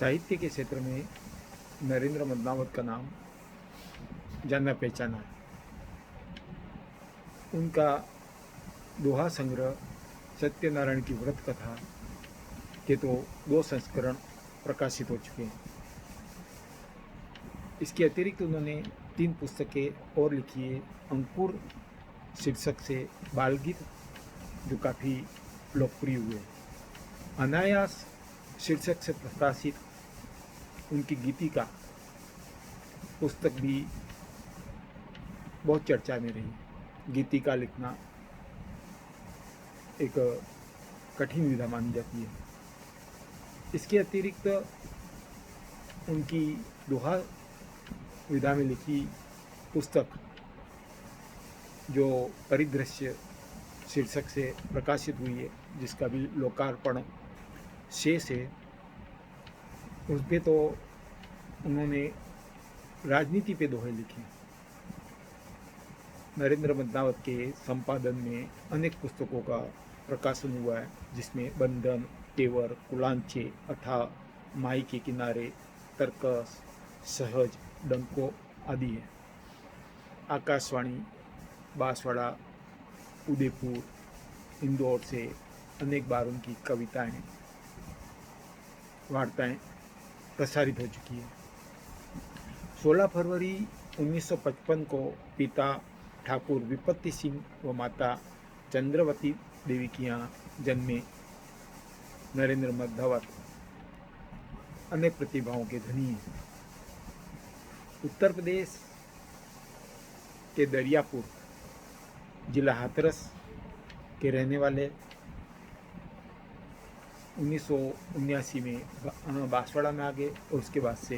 साहित्य के क्षेत्र में नरेंद्र मदनावत का नाम जाना पहचाना है। उनका दोहा संग्रह सत्यनारायण की व्रत कथा के तो 2 संस्करण प्रकाशित हो चुके हैं। इसके अतिरिक्त उन्होंने 3 पुस्तकें और लिखी है। अंकुर शीर्षक से बालगीत जो काफ़ी लोकप्रिय हुए। अनायास शीर्षक से प्रकाशित उनकी गीतिका पुस्तक भी बहुत चर्चा में रही। गीतिका लिखना एक कठिन विधा मानी जाती है। इसके अतिरिक्त उनकी दोहा विधा में लिखी पुस्तक जो परिदृश्य शीर्षक से प्रकाशित हुई है, जिसका भी लोकार्पण शेष है, उस पे तो उन्होंने राजनीति पे दोहे लिखे। नरेंद्र मदनावत के संपादन में अनेक पुस्तकों का प्रकाशन हुआ है, जिसमें बंधन, तेवर, कुलांचे, अथाह, माई के किनारे, तर्कस, सहज, डंको आदि है। आकाशवाणी, बांसवाड़ा, उदयपुर, इंदौर से अनेक बार उनकी कविताएं, वार्ताएं प्रसारित हो चुकी है। 16 फरवरी 1955 को पिता ठाकुर विपत्ति सिंह व माता चंद्रवती देवी के यहाँ जन्मे नरेंद्र मदनावत अनेक प्रतिभाओं के धनी हैं। उत्तर प्रदेश के दरियापुर जिला हाथरस के रहने वाले 1979 में बांसवाड़ा में आ गए और उसके बाद से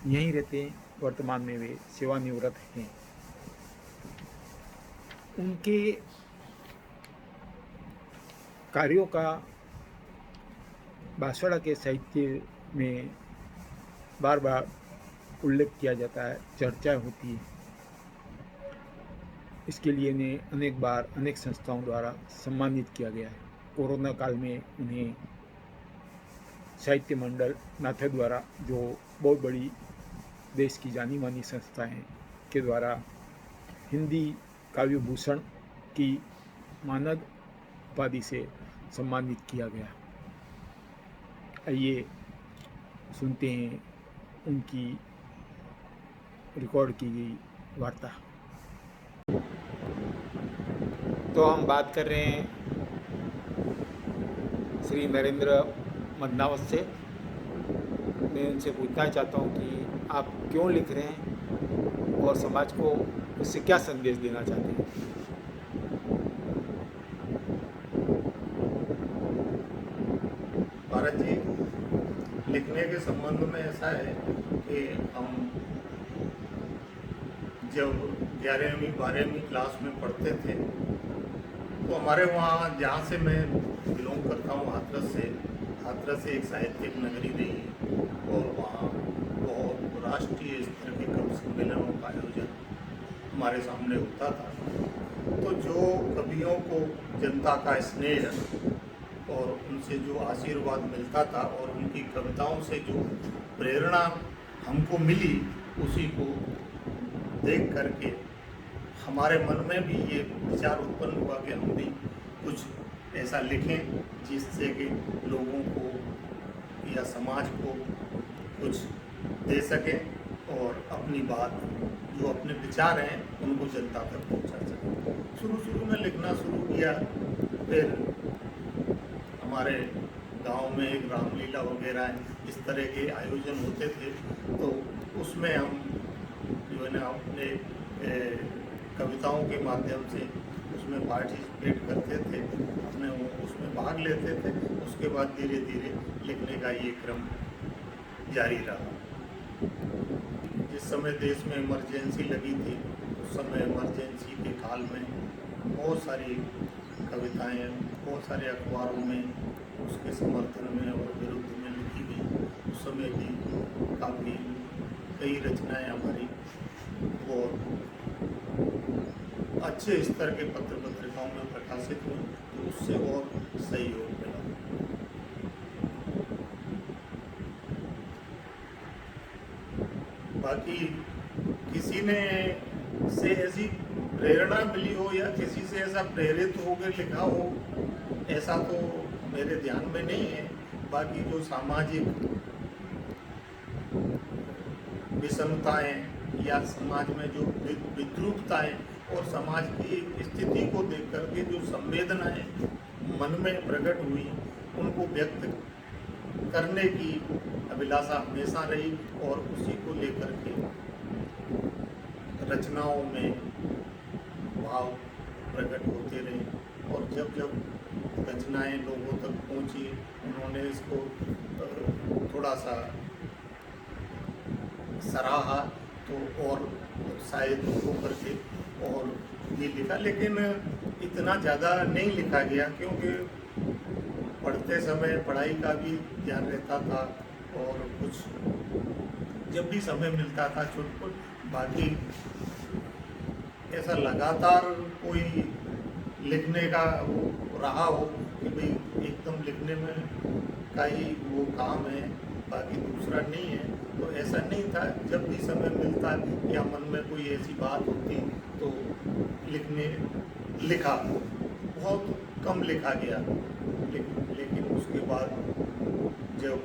यहीं रहते हैं। वर्तमान में वे सेवानिवृत्त हैं। उनके कार्यों का बांसवाड़ा के साहित्य में बार बार उल्लेख किया जाता है, चर्चा होती है। इसके लिए इन्हें अनेक बार अनेक संस्थाओं द्वारा सम्मानित किया गया है। कोरोना काल में उन्हें साहित्य मंडल नाथे द्वारा, जो बहुत बड़ी देश की जानी मानी संस्था है, के द्वारा हिंदी काव्य भूषण की मानद उपाधि से सम्मानित किया गया। आइए सुनते हैं उनकी रिकॉर्ड की गई वार्ता। तो हम बात कर रहे हैं श्री नरेंद्र मदनावत से। मैं उनसे पूछना चाहता हूँ कि आप क्यों लिख रहे हैं और समाज को उससे क्या संदेश देना चाहते हैं। भारत जी, लिखने के संबंध में ऐसा है कि हम जब 11वीं 12वीं क्लास में पढ़ते थे तो हमारे वहाँ, जहाँ से मैं बिलोंग करता हूँ, हाथरस से एक साहित्यिक नगरी रही है और वहाँ बहुत राष्ट्रीय स्तर के कवि सम्मेलनों का आयोजन हमारे सामने होता था। तो जो कवियों को जनता का स्नेह और उनसे जो आशीर्वाद मिलता था और उनकी कविताओं से जो प्रेरणा हमको मिली, उसी को देख करके हमारे मन में भी ये विचार उत्पन्न हुआ कि हम भी कुछ ऐसा लिखें जिससे कि लोगों को या समाज को कुछ दे सकें और अपनी बात, जो अपने विचार हैं, उनको जनता तक पहुंचा सकें। शुरू में लिखना शुरू किया। फिर हमारे गांव में एक रामलीला वगैरह इस तरह के आयोजन होते थे, तो उसमें हम जो है ना अपने कविताओं के माध्यम से उसमें पार्टिसिपेट करते थे, अपने उसमें भाग लेते थे। उसके बाद धीरे धीरे लिखने का ये क्रम जारी रहा। जिस समय देश में इमरजेंसी लगी थी, उस समय इमरजेंसी के काल में बहुत सारी कविताएं बहुत सारे अखबारों में उसके समर्थन में और विरुद्ध में लिखी गई। उस समय भी काफ़ी कई रचनाएं हमारी और अच्छे स्तर के पत्र पत्रिकाओं में प्रकाशित हुई, तो उससे और सहयोग मिला। बाकी किसी ने से ऐसी प्रेरणा मिली हो या किसी से ऐसा प्रेरित होकर लिखा हो, ऐसा तो मेरे ध्यान में नहीं है। बाकी जो सामाजिक विषमताएं या समाज में जो विद्रूपताएं और समाज की स्थिति को देख करके जो संवेदनाएं मन में प्रकट हुई, उनको व्यक्त करने की अभिलाषा हमेशा रही और उसी को लेकर के रचनाओं में भाव प्रकट होते रहे। और जब जब रचनाएं लोगों तक पहुंची, उन्होंने इसको थोड़ा सा सराहा तो और उत्साहित होकर के और ये लिखा, लेकिन इतना ज़्यादा नहीं लिखा गया क्योंकि पढ़ते समय पढ़ाई का भी ध्यान रहता था और कुछ जब भी समय मिलता था चुटपुट। बाकी ऐसा लगातार कोई लिखने का वो रहा हो कि भाई एकदम लिखने में का ही वो काम है, बाकी दूसरा नहीं है, तो ऐसा नहीं था। जब भी समय मिलता या मन में कोई ऐसी बात होती तो लिखा, बहुत कम लिखा गया। लेकिन उसके बाद जब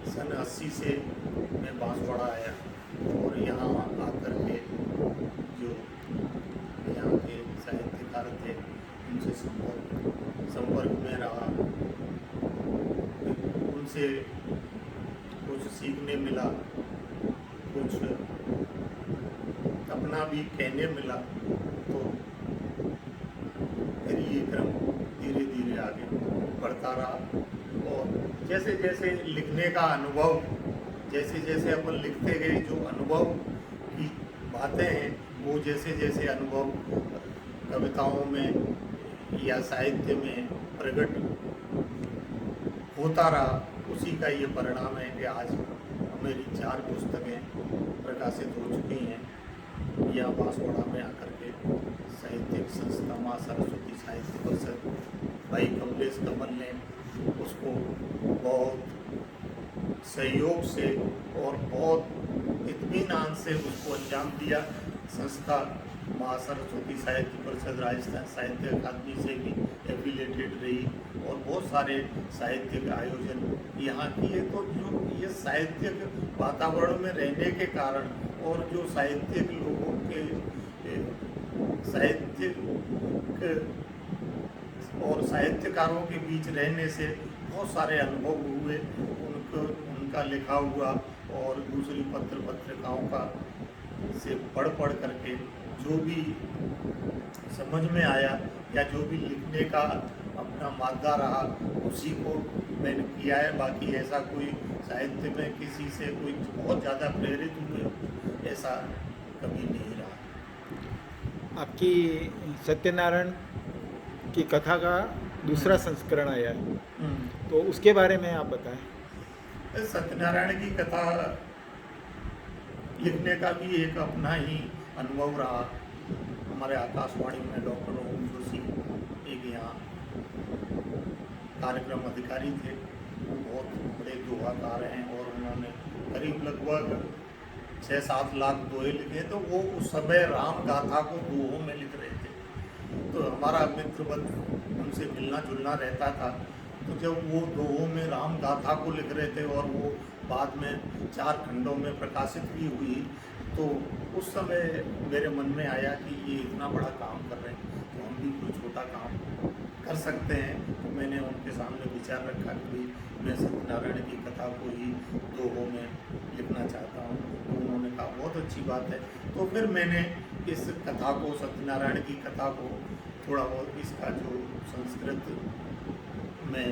सन 80 से मैं बांसवाड़ा आया और यहाँ आकर के जो यहाँ के साहित्यकार थे उनसे संपर्क में रहा, उनसे कुछ सीखने मिला, कुछ अपना भी कहने मिला, तो फिर ये क्रम धीरे धीरे आगे बढ़ता रहा। और जैसे जैसे लिखने का अनुभव, जैसे जैसे अपन लिखते गए, जो अनुभव की बातें हैं वो जैसे जैसे अनुभव कविताओं में या साहित्य में प्रकट होता रहा, उसी का ये परिणाम है कि आज मेरी 4 पुस्तकें प्रकाशित हो चुकी हैं। यहाँ बांसवाड़ा में आकर के साहित्यिक संस्था माँ सरस्वती साहित्य परिषद, भाई कमलेश कमल ने उसको बहुत सहयोग से और बहुत इत्मीनान से उसको अंजाम दिया। संस्था माँ सरस्वती साहित्य परिषद राजस्थान साहित्य अकादमी से भी एफिलेटेड रही और बहुत सारे साहित्यिक आयोजन यहाँ किए। तो जो ये साहित्यिक वातावरण में रहने के कारण और जो साहित्यिक लोगों के साहित्यिक और साहित्यकारों के बीच रहने से बहुत सारे अनुभव हुए। उनका लिखा हुआ और दूसरी पत्रिकाओं का से पढ़ करके जो भी समझ में आया या जो भी लिखने का अपना मादा रहा, उसी को मैंने किया है। बाकी ऐसा कोई साहित्य में किसी से कोई बहुत ज़्यादा प्रेरित हुए ऐसा कभी नहीं रहा। आपकी सत्यनारायण की कथा का दूसरा संस्करण आया है, तो उसके बारे में आप बताएं। सत्यनारायण की कथा लिखने का भी एक अपना ही अनुभव रहा। हमारे आकाशवाणी में डॉक्टर ओम जोशी एक यहाँ कार्यक्रम अधिकारी थे, वो बहुत बड़े दोहाकार हैं और उन्होंने करीब लगभग 6-7 लाख दोहे लिखे। तो वो उस समय राम गाथा को दोहों में लिख रहे थे। तो हमारा मित्रवत उनसे मिलना जुलना रहता था। तो जब वो दोहों में राम गाथा को लिख रहे थे और वो बाद में 4 खंडों में प्रकाशित भी हुई, तो उस समय मेरे मन में आया कि ये इतना बड़ा काम कर रहे हैं तो हम भी कोई छोटा काम कर सकते हैं। तो मैंने उनके सामने विचार रखा कि मैं सत्यनारायण की कथा को ही दोहों में लिखना चाहता हूँ। तो उन्होंने कहा बहुत अच्छी बात है। तो फिर मैंने इस कथा को, सत्यनारायण की कथा को, थोड़ा बहुत इसका जो संस्कृत में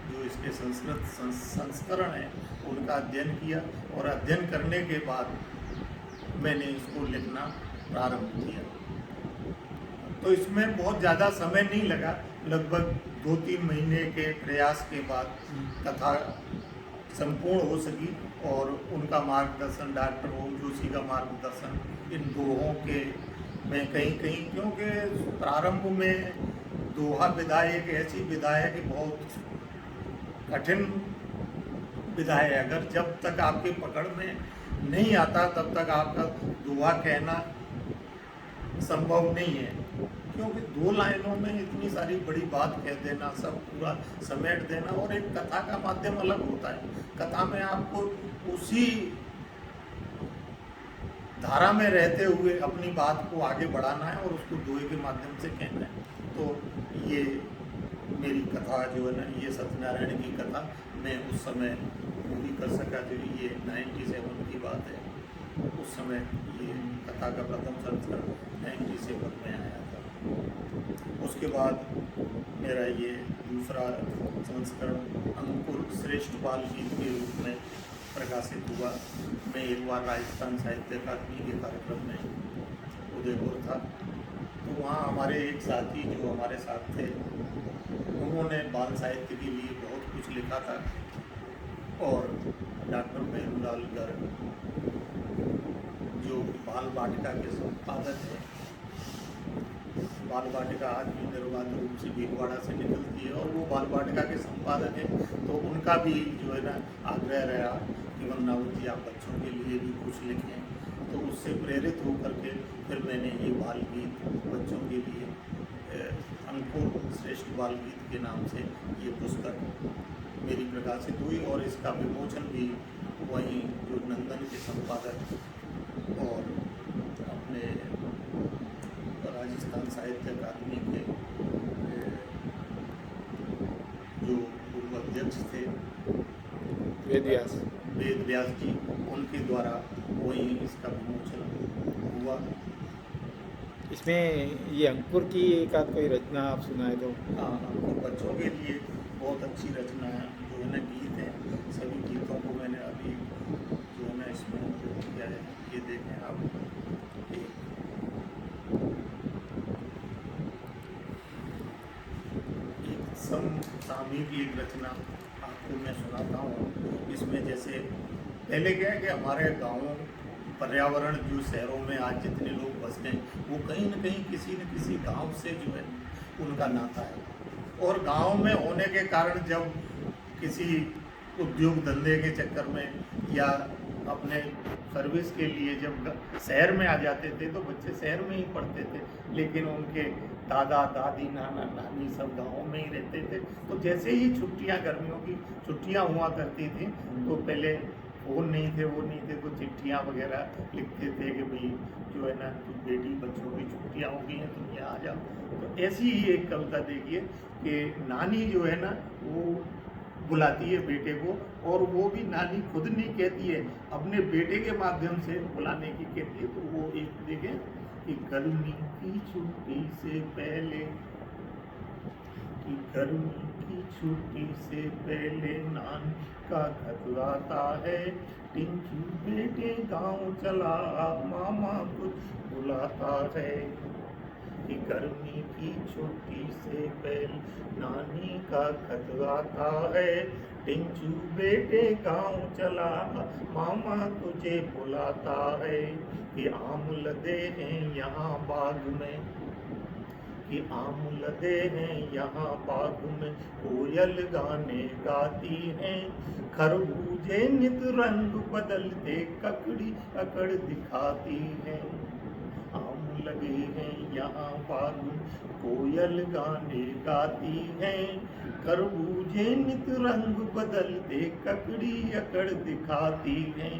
जो इसके संस्कृत संस्करण है उनका अध्ययन किया और अध्ययन करने के बाद मैंने इसको लिखना प्रारंभ किया। तो इसमें बहुत ज़्यादा समय नहीं लगा, लगभग 2-3 महीने के प्रयास के बाद कथा संपूर्ण हो सकी। और उनका मार्गदर्शन, डॉक्टर ओम जोशी का मार्गदर्शन इन दोहों के में कहीं क्योंकि प्रारंभ में दोहा विधा एक ऐसी विधा है कि बहुत कठिन विधा है। अगर जब तक आपके पकड़ में नहीं आता तब तक आपका दुआ कहना संभव नहीं है, क्योंकि 2 लाइनों में इतनी सारी बड़ी बात कह देना, सब पूरा समेट देना, और एक कथा का माध्यम अलग होता है। कथा में आपको उसी धारा में रहते हुए अपनी बात को आगे बढ़ाना है और उसको दोहे के माध्यम से कहना है। तो ये मेरी कथा जो है ना, ये सत्यनारायण की कथा मैं उस समय पूरी कर सका। जो ये 97 की बात है, उस समय ये कथा का प्रथम संस्करण 97 में आया था। उसके बाद मेरा ये दूसरा संस्करण अंकुर श्रेष्ठ बाल गीत के रूप में प्रकाशित हुआ। मैं एक बार राजस्थान साहित्य अकादमी के कार्यक्रम में उदयपुर था, तो वहाँ हमारे एक साथी जो हमारे साथ थे, उन्होंने बाल साहित्य के लिए बहुत कुछ लिखा था। और डॉक्टर बेरूलाल गर्ग जो बाल वाटिका के संपादक हैं, बाल वाटिका आज भी निर्बाध रूप से भीलवाड़ा से निकलती है और वो बाल वाटिका के संपादक हैं, तो उनका भी जो है ना आग्रह रहा कि वंदनावत जी आप बच्चों के लिए भी कुछ लिखें। तो उससे प्रेरित होकर के फिर मैंने ये बाल गीत बच्चों के लिए अंकुर श्रेष्ठ बाल गीत के नाम से ये पुस्तक मेरी प्रकाशित हुई, और इसका विमोचन भी वहीं जो नंदन के संपादक और अपने राजस्थान साहित्य अकादमी के जो पूर्व अध्यक्ष थे वेद व्यास जी, उनके द्वारा वहीं इसका विमोचन हुआ। इसमें ये अंकुर की एक आध कोई रचना आप सुनाए तो? हाँ, अंकुर बच्चों के लिए बहुत अच्छी रचना है, जो है ना गीत है। सभी गीतों को मैंने अभी जो है ना इसमें किया है, ये देखें आप। एक समसामयिक की एक रचना आपको मैं सुनाता हूँ। इसमें जैसे पहले क्या है कि हमारे गाँव पर्यावरण जो शहरों में आज जितने लोग बस गए, वो कहीं न कहीं किसी न किसी गांव से जो है उनका नाता है। और गांव में होने के कारण जब किसी उद्योग धंधे के चक्कर में या अपने सर्विस के लिए जब शहर में आ जाते थे, तो बच्चे शहर में ही पढ़ते थे, लेकिन उनके दादा दादी नाना नानी सब गाँव में ही रहते थे। तो जैसे ही छुट्टियाँ, गर्मियों की छुट्टियाँ हुआ करती थी, तो पहले फ़ोन नहीं थे, वो नहीं थे, तो चिट्ठियाँ वगैरह लिखते थे कि भाई जो है ना कुछ बेटी बच्चों की छुट्टियाँ हो गई हैं, तुम यहाँ आ जाओ। तो ऐसी ही एक कविता देखिए कि नानी जो है ना वो बुलाती है बेटे को, और वो भी नानी खुद नहीं कहती है, अपने बेटे के माध्यम से बुलाने की कहती है। तो वो एक देखें कि गर्मी की छुट्टी से पहले, कि गर्मी की छुट्टी से पहले नानी का खत आता है, टिंचू बेटे गाँव चला मामा कुछ बुलाता है। कि गर्मी की छुट्टी से पहले नानी का खत आता है, टिंचू बेटे गाँव चला मामा तुझे बुलाता है। कि आम लदे हैं यहाँ बाग में, कि आम लदे हैं यहाँ बाग में, कोयल गाने गाती हैं, खरबूजे नित रंग बदलते ककड़ी अकड़ दिखाती हैं। आम लगे हैं यहाँ बाग में, कोयल गाने गाती हैं, खरबूजे नित रंग बदलते ककड़ी अकड़ दिखाती हैं।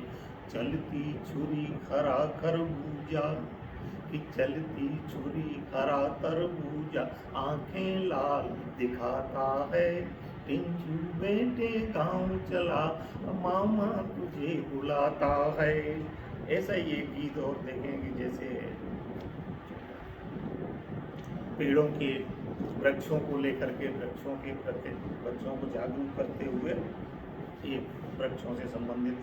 चलती छुरी खरा खरबूजा, कि चलती छुरी खरा तरबूजा, आंखें लाल दिखाता है, टिंचू बेटे गाँव चला मामा तुझे बुलाता है। ऐसा ये गीत और देखेंगे जैसे पेड़ों के, वृक्षों को लेकर के, वृक्षों के प्रति बच्चों को जागरूक करते हुए एक वृक्षों से संबंधित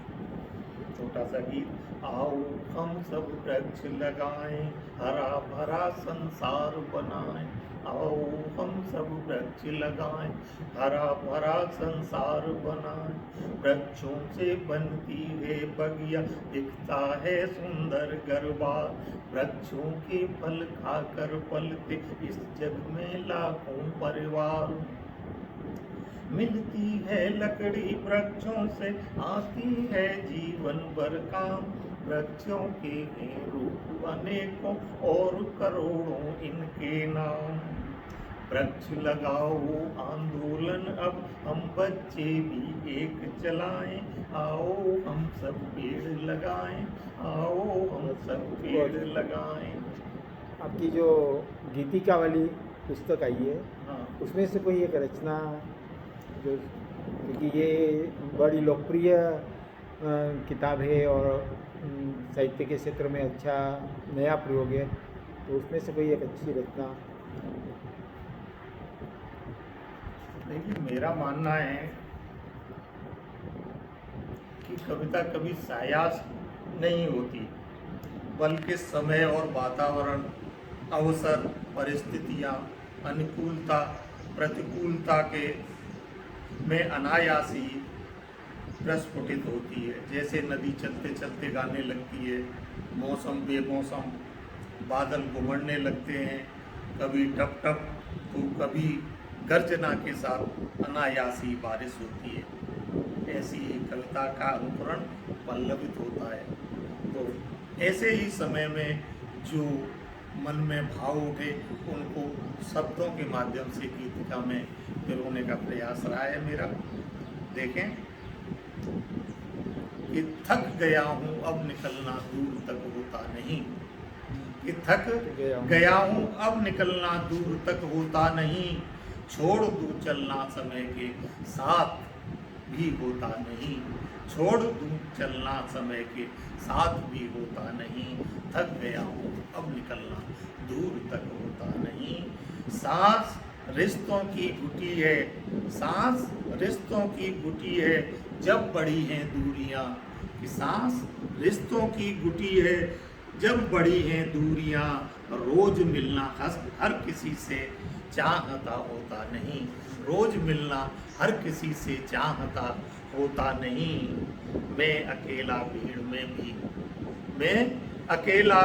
छोटा सा गीत। आओ हम सब वृक्ष लगाएं, हरा भरा संसार बनाएं, आओ हम सब वृक्ष लगाएं, हरा भरा संसार बनाएं। वृक्षों से बनती है बगिया, दिखता है सुंदर घरबार, वृक्षों के फल खाकर पलते इस जग में लाखों परिवार। मिलती है लकड़ी वृक्षों से, आती है जीवन भर काम। वृक्षों के हैं रूप अनेकों और करोड़ों इनके नाम। वृक्ष लगाओ आंदोलन अब हम बच्चे भी एक चलाएं। आओ हम सब पेड़ लगाएं, आओ हम सब पेड़ लगाएं। आपकी जो गीतिका वाली पुस्तक आई है, हाँ, उसमें से कोई एक रचना जो, क्योंकि ये बड़ी लोकप्रिय किताब है और साहित्य के क्षेत्र में अच्छा नया प्रयोग है, तो उसमें से कोई एक अच्छी रचना। देखिए, मेरा मानना है कि कविता कभी सायास नहीं होती, बल्कि समय और वातावरण, अवसर, परिस्थितियाँ, अनुकूलता, प्रतिकूलता के में अनायास ही प्रस्फुटित होती है। जैसे नदी चलते चलते गाने लगती है, मौसम बेमौसम बादल घुमड़ने लगते हैं, कभी टप टप तो कभी गर्जना के साथ अनायास ही बारिश होती है। ऐसी ही कविता का अनुकरण पल्लवित होता है। तो ऐसे ही समय में जो मन में भाव उठे, उनको शब्दों के माध्यम से गीतिका में पिरोने का प्रयास रहा है मेरा। देखें कि थक गया हूँ अब निकलना दूर तक होता नहीं, कि थक गया हूँ अब निकलना दूर तक होता नहीं। छोड़ दूँ चलना समय के साथ भी होता नहीं, छोड़ दूँ चलना समय के साथ भी होता नहीं। थक गया हूँ अब निकलना दूर तक होता नहीं। सांस रिश्तों की घुटी है, सांस रिश्तों की घुटी है जब बड़ी हैं दूरियां। कि सांस रिश्तों की घुटी है जब बड़ी हैं दूरियां। रोज मिलना हर किसी से चाहता होता नहीं, रोज मिलना हर किसी से चाहता होता नहीं। मैं अकेला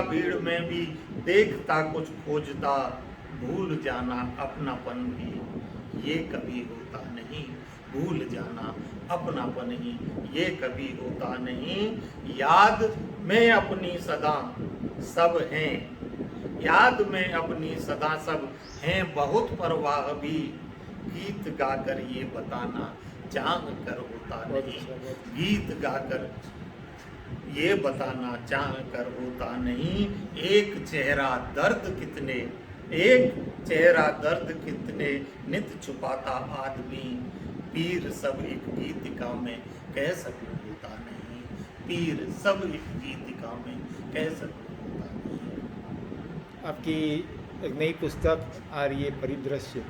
भीड़ में भी देखता कुछ खोजता। भूल जाना अपनापन भी ये कभी होता नहीं, भूल जाना अपनापन ही ये कभी होता नहीं। याद में अपनी सदा सब हैं, याद में अपनी सदा सब हैं बहुत परवाह भी। गीत गाकर ये बताना चाह कर होता नहीं, गीत गाकर ये बताना चाह कर होता नहीं। एक चेहरा दर्द कितने नित छुपाता आदमी। पीर सब एक गीतिका में कह सकूं होता नहीं, पीर सब एक गीतिका में कह सकूं होता नहीं। आपकी एक नई पुस्तक आ रही है परिदृश्य,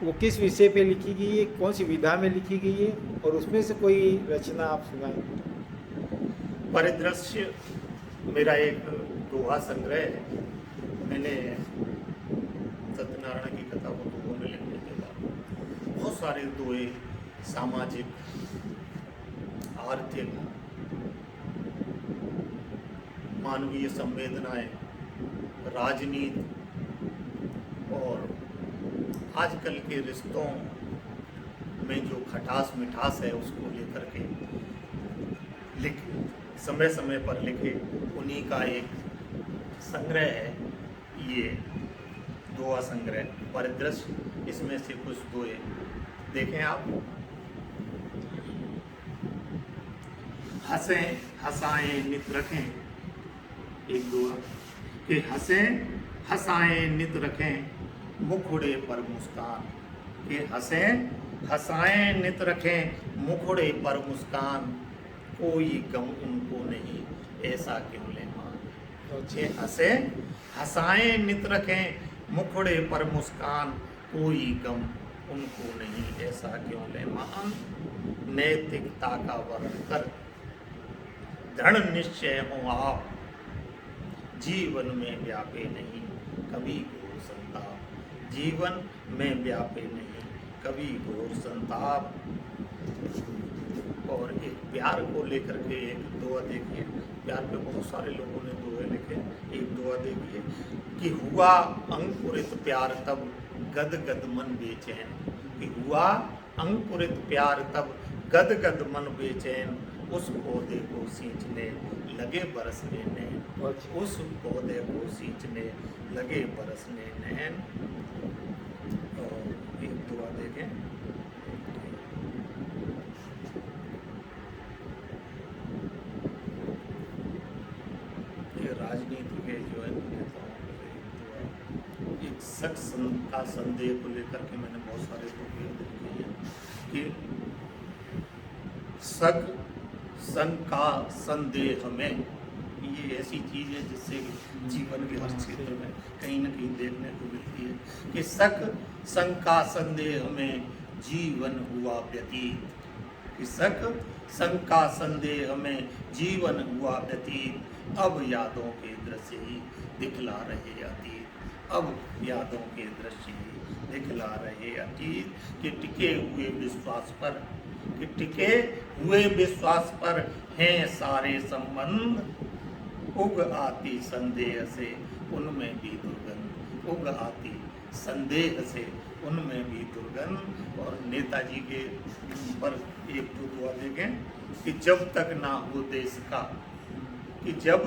वो किस विषय पे लिखी गई है, कौन सी विधा में लिखी गई है, और उसमें से कोई रचना आप सुनाएं। परिदृश्य मेरा एक दोहा संग्रह है। मैंने सत्यनारायण की कथा को दोहों में लिखने के बाद बहुत सारे दोहे सामाजिक, आर्थिक, मानवीय संवेदनाएं, राजनीति और आजकल के रिश्तों में जो खटास मिठास है उसको लेकर के समय समय पर लिखे, उन्हीं का एक संग्रह है ये दोहा संग्रह परिदृश्य। इसमें से कुछ दोहे देखें आप। हंसें हंसाएं नित रखें, एक दोहा कि हंसें हंसाएं नित रखें मुखड़े पर मुस्कान। कि हंसें हंसाएं नित रखें मुखड़े पर मुस्कान। कोई गम उनको नहीं ऐसा क्यों ले मान। जे हंसे हंसाएं नित रखें मुखड़े पर मुस्कान। कोई गम उनको नहीं ऐसा क्यों ले मान। नैतिकता का वर्ण कर दृढ़ निश्चय हो आप। जीवन में व्यापे नहीं कभी घोर संताप। जीवन में व्यापे नहीं कभी घोर संताप। और एक प्यार को लेकर के एक दोहा देखिए। प्यार पे बहुत सारे लोगों ने दोहे लिखे। एक दोहा देखिए कि हुआ अंकुरित प्यार तब गद गद मन बेचैन। कि हुआ अंकुरित प्यार तब गद गद मन बेचैन, उस पौधे को सींचने लगे बरसने नैन, उस पौधे को सींचने लगे बरसने नैन। और एक दुआ देखें, ये राजनीति के जो है नेताओं को एक शख्स का संदेह को लेकर के मैंने बहुत सारे लोग लिखे हैं कि शक शंका संदेह में, ये ऐसी चीज है जिससे जीवन के हर क्षेत्र में कहीं ना कहीं देखने को मिलती है कि शक शंका संदेह में जीवन हुआ व्यतीत, कि शक शंका संदेह में जीवन हुआ व्यतीत, अब यादों के दृश्य ही दिखला रहे अतीत, अब यादों के दृश्य ही दिखला रहे अतीत, कि टिके हुए विश्वास पर, कि टिके हुए विश्वास पर हैं सारे संबंध, उग आती संदेह से उनमें भी दुर्गंध, उग आती संदेह से उनमें भी दुर्गंध। और नेताजी के पर एक तो दुआ देखें कि जब तक ना हो देश का, कि जब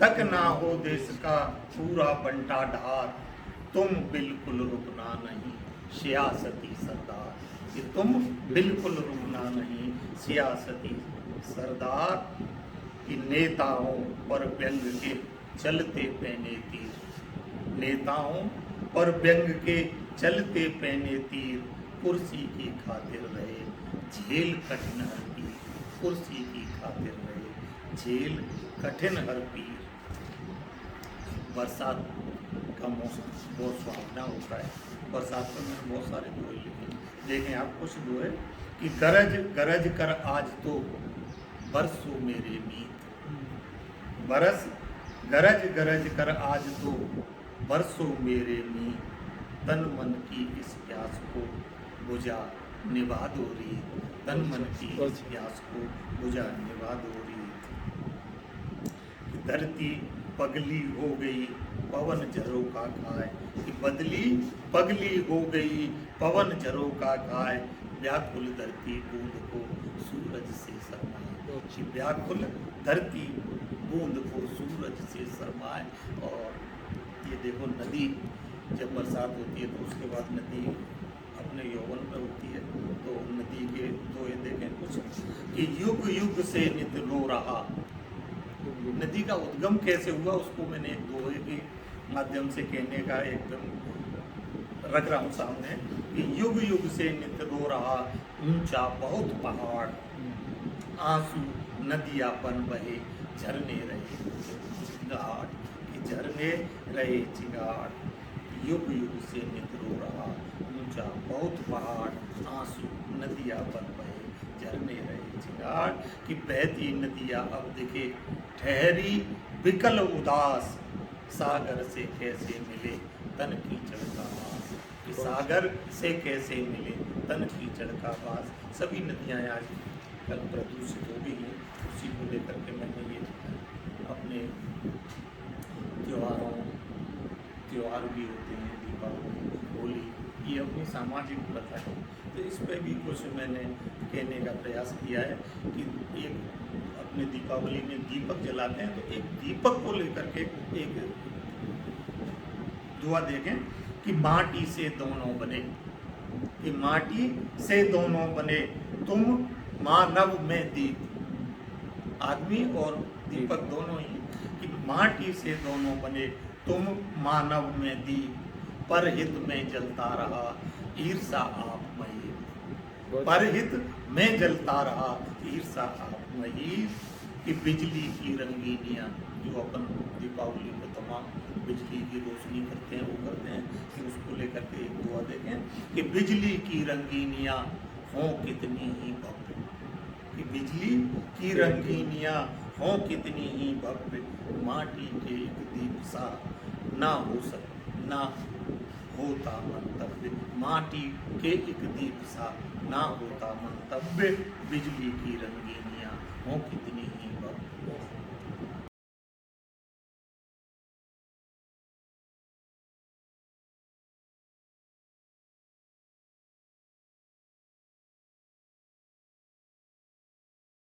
तक ना हो देश का पूरा बंटा ढार, तुम बिल्कुल रुकना नहीं सियासती सरदार, कि तुम बिल्कुल रुकना नहीं सियासती सरदार, कि नेताओं पर व्यंग के चलते पहने तीर, नेताओं पर व्यंग के चलते पहने तीर, कुर्सी की खातिर रहे झेल कठिन हर पीर, कुर्सी की खातिर रहे झेल कठिन हर पीर। बरसात का मौसम बहुत सुहावना होता है, बरसात में मैंने बहुत सारे दोहे लिखे, देखें आप कुछ दोहे कि गरज गरज कर आज तो बरसों मेरे मीत, बरस गरज गरज कर आज तो बरसों मेरे मीत, तन मन की इस प्यास को बुझा निभा दो रीत, तन मन की इस प्यास को बुझा निभा दो रीत। धरती पगली हो गई पवन झरोका खाए, कि बदली पगली हो गई पवन झरोका खाए, व्याकुल धरती बूंद को सूरज से शरमाए, कि व्याकुल धरती बूंद को सूरज से शरमाए। और ये देखो नदी जब बरसात होती है तो उसके बाद नदी अपने यौवन पर होती है, तो नदी के तो ये देखें कुछ कि युग युग से नित रो रहा, नदी का उद्गम कैसे हुआ उसको मैंने एक दोहे के माध्यम से कहने का एकदम रख रहा हूँ सामने, कि युग युग से नित रो रहा ऊंचा बहुत पहाड़, आंसू नदियाँ बन बहे झरने रहे चिंगार, कि झरने रहे चिंगार, युग युग से नित रो रहा ऊंचा बहुत पहाड़, आंसू नदियाँ बन बहे झरने रहे चिंगार, कि बहती नदियाँ अब दिखे ठहरी विकल उदास, सागर से कैसे मिले तन कीचड़ का वास, कि सागर से कैसे मिले तन कीचड़ का वास। सभी नदियाँ आज कल प्रदूषित हो गई हैं, उसी को लेकर के मैंने ये अपने त्योहार भी होते हैं, दीपावली होली, ये अपनी सामाजिक प्रथा है, तो इस पर भी कुछ मैंने कहने का प्रयास किया है कि एक अपने दीपावली में दीपक जलाते हैं, तो एक दीपक को लेकर के एक दुआ देखें कि माटी से दोनों बने, कि माटी से दोनों बने तुम मानव में दीप, आदमी और दीपक दोनों ही, कि माटी से दोनों बने तुम मानव में दीप, परहित में जलता रहा ईर्षा आप मही, परहित में जलता रहा ईर्षा आप मही, कि बिजली की रंगीनियाँ जो अपन दीपावली में तमाम बिजली की रोशनी करते हैं वो करते हैं, कि उसको लेकर के एक दुआ देखें कि बिजली की रंगीनियाँ हों कितनी ही भव्य, कि बिजली की रंगीनियाँ हों कितनी ही भव्य, माटी के एक दीप सा ना हो ना होता मंतव्य, माटी के एक दीप सा ना होता मंतव्य, बिजली की रंगीनियाँ हों कितनी